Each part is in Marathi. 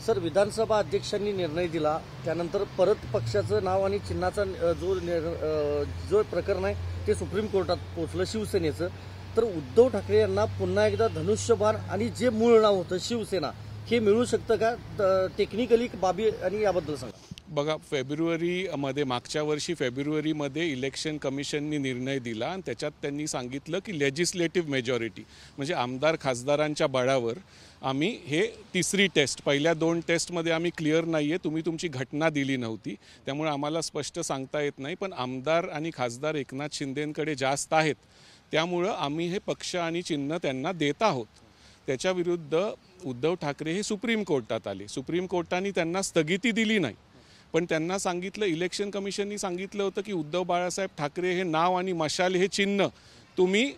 सर, विधानसभा अध्यक्षांनी निर्णय दिला त्यानंतर परत पक्षाचं नाव आणि चिन्हाचा जो प्रकरण आहे ते सुप्रीम कोर्टात पोहोचलं शिवसेनेचं। तर उद्धव ठाकरे यांना पुन्हा एकदा धनुष्यबाण आणि जे मूळ नाव होतं शिवसेना हे मिळू शकतं का? टेक्निकली बाबी आणि याबद्दल सांगा। बघा, फेब्रुवारीमध्ये मागच्या वर्षी फेब्रुवारीमध्ये इलेक्शन कमिशननी निर्णय दिला आणि त्याच्यात त्यांनी सांगितलं की लेजिस्लेटिव्ह मेजॉरिटी म्हणजे आमदार खासदारांच्या बळावर आम्ही हे तिसरी टेस्ट, पहिल्या 2 टेस्टमध्ये आम्ही क्लिअर नाही आहे, तुम्ही तुमची घटना दिली नव्हती त्यामुळे आम्हाला स्पष्ट सांगता येत नाही, पण आमदार आणि खासदार एकनाथ शिंदेंकडे जास्त आहेत त्यामुळं आम्ही हे पक्ष आणि चिन्ह त्यांना देत आहोत। त्याच्या विरुद्ध उद्धव ठाकरे हे सुप्रीम कोर्टात आले। सुप्रीम कोर्टाने त्यांना स्थगिती दिली नाही, पण त्यांना सांगितलं, इलेक्शन कमिशननी सांगितलं होतं की उद्धव बाळासाहेब ठाकरे हे नाव आणि मशाल हे चिन्ह तुम्ही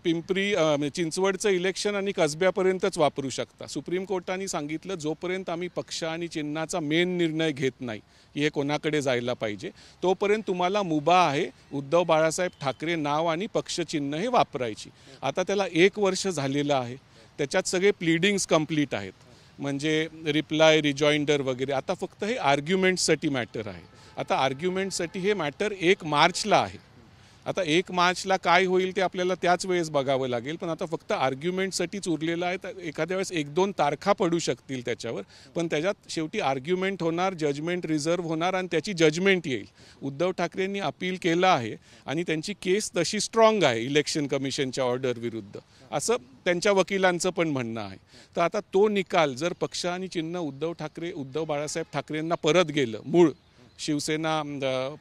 पिंपरी चिंचवडचं इलेक्शन आणि कसब्यापर्यंतच वापरू शकता। सुप्रीम कोर्टाने सांगितलं जोपर्यंत आम्ही पक्ष आणि चिन्हाचा मेन निर्णय घेत नाही हे कोणाकडे जायला पाहिजे तोपर्यंत तुम्हाला मुभा आहे उद्धव बाळासाहेब ठाकरे नाव आणि पक्ष चिन्ह हे वापरायची। आता त्याला 1 वर्ष झालेलं आहे, त्याच्यात सगळे प्लीडिंग्स कंप्लीट आहेत, म्हणजे रिप्लाय रिजॉइंडर वगैरे। आता फक्त हे आर्ग्युमेंट्ससाठी मॅटर आहे। आता आर्ग्युमेंटसाठी हे मॅटर 1 मार्चला आहे। आता 1 मार्चला काय होईल ते आपल्याला त्याच वेळेस बघावं लागेल, पण आता फक्त आर्ग्युमेंटसाठीच उरलेलं आहे। तर एखाद्या वेळेस 1-2 तारखा पडू शकतील त्याच्यावर, पण त्याच्यात शेवटी आर्ग्युमेंट होणार, जजमेंट रिझर्व होणार आणि त्याची जजमेंट येईल। उद्धव ठाकरेंनी अपील केलं आहे आणि त्यांची केस तशी स्ट्रॉंग आहे इलेक्शन कमिशनच्या ऑर्डर विरुद्ध, असं त्यांच्या वकिलांचं पण म्हणणं आहे। तर आता तो निकाल जर पक्ष आणि चिन्ह उद्धव बाळासाहेब ठाकरेंना परत गेलं, मूळ शिवसेना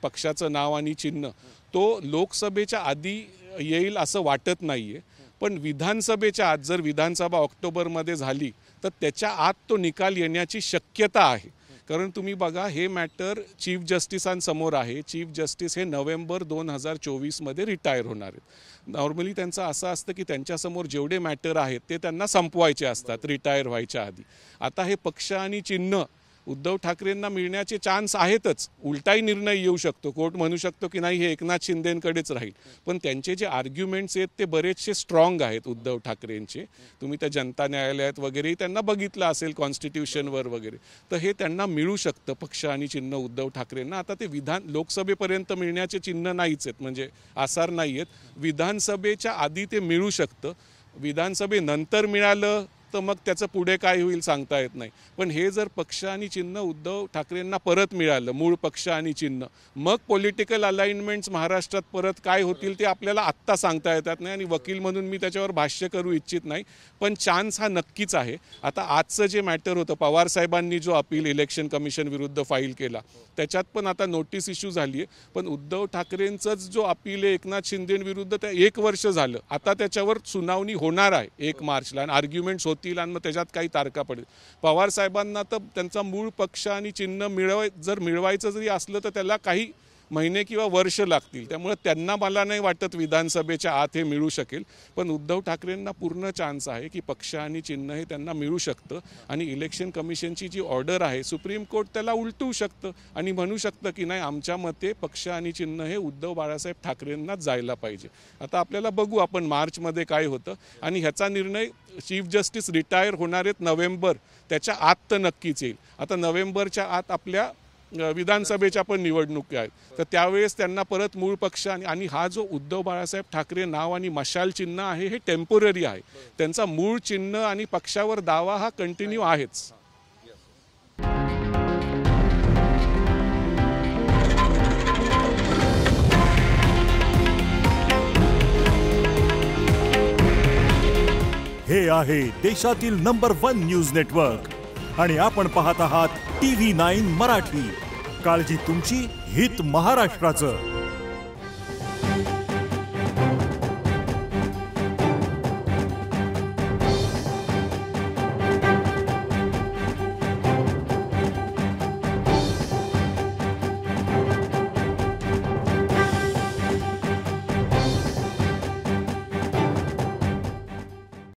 पक्षाचं नाव आणि चिन्ह, तो लोकसभेच्या आधी येईल असं वाटत नाही आहे, पण विधानसभेच्या आत जर विधानसभा ऑक्टोबरमध्ये झाली तर त्याच्या आत तो निकाल येण्याची शक्यता आहे। कारण तुम्ही बघा, हे मॅटर चीफ जस्टिसांसमोर आहे। चीफ जस्टिस हे नोव्हेंबर 2024मध्ये रिटायर होणार आहेत। नॉर्मली त्यांचं असं असतं की त्यांच्यासमोर जेवढे मॅटर आहेत ते त्यांना संपवायचे असतात रिटायर व्हायच्या आधी। आता हे पक्ष आणि चिन्ह उद्धव ठाकरेंना मिळण्याचे चान्स आहेतच, उलटाही निर्णय येऊ शकतो, कोर्ट म्हणू शकतो की नाही हे एकनाथ शिंदेंकडेच राहील, पण त्यांचे जे आर्ग्युमेंट्स आहेत ते बरेचसे स्ट्रॉंग आहेत उद्धव ठाकरेंचे। तुम्ही त्या जनता न्यायालयात वगैरे त्यांना बघितलं असेल, कॉन्स्टिट्यूशनवर वगैरे, तर हे त्यांना मिळू शकतं पक्ष आणि चिन्ह उद्धव ठाकरेंना। आता ते लोकसभेपर्यंत मिळण्याचे चिन्ह नाहीच आहेत, म्हणजे आसार नाही आहेत, विधानसभेच्या आधी ते मिळू शकतं। विधानसभेनंतर मिळालं तर मग त्याचं पुढे काय होईल सांगता येत नाही, पण हे जर पक्ष आणि चिन्ह उद्धव ठाकरेंना परत मिळालं, मूळ पक्ष आणि चिन्ह, मग पॉलिटिकल अलाइनमेंट्स महाराष्ट्रात परत काय होतील ते आपल्याला आत्ता सांगता येतात नाही, आणि वकील म्हणून मी त्याच्यावर भाष्य करू इच्छित नाही, पण चान्स हा नक्कीच आहे। आता आजचं जे मॅटर होतं, पवार साहेबांनी जो अपील इलेक्शन कमिशन विरुद्ध फाईल केला त्याच्यात पण आता नोटीस इश्यू झाली आहे, पण उद्धव ठाकरेंचंच जो अपील आहे एकनाथ शिंदेंविरुद्ध त्या 1 वर्ष झालं, आता त्याच्यावर सुनावणी होणार आहे 1 मार्चला आणि आर्ग्युमेंट्स होतील आणि मग त्याच्यात काही तारखा पडेल। पवार साहेबांना तर त्यांचा मूळ पक्ष आणि चिन्ह जर मिळवायचं जरी असलं तर त्याला काही महिने किंवा वर्ष लागतील, त्यामुळे त्यांना मला नाही वाटत विधानसभेच्या आत हे मिळू शकेल, पण उद्धव ठाकरेंना पूर्ण चान्स आहे की पक्ष आणि चिन्ह हे त्यांना मिळू शकतं। आणि इलेक्शन कमिशनची जी ऑर्डर आहे सुप्रीम कोर्ट त्याला उलटवू शकतं आणि म्हणू शकतं की नाही, आमच्या मते पक्ष आणि चिन्ह हे उद्धव बाळासाहेब ठाकरेंनाच जायला पाहिजे। आता आपल्याला बघू आपण मार्चमध्ये काय होतं, आणि ह्याचा निर्णय चीफ जस्टिस रिटायर होणार आहेत नोव्हेंबर, त्याच्या आत तर नक्कीच येईल। आता नोव्हेंबरच्या आत आपल्या विधानसभेच्या पण निवडणुका आहेत, तर त्यावेळेस त्यांना परत मूळ पक्ष आणि हा जो उद्धव बाळासाहेब ठाकरे नाव आणि मशाल चिन्ह आहे हे टेम्पोररी आहे, त्यांचा मूळ चिन्ह आणि पक्षावर दावा हा कंटिन्यू आहेच। हे आहे देशातील नंबर 1 न्यूज नेटवर्क आणि आपण पाहत आहात TV9 मराठी। काळजी तुमची, हित महाराष्ट्राचं।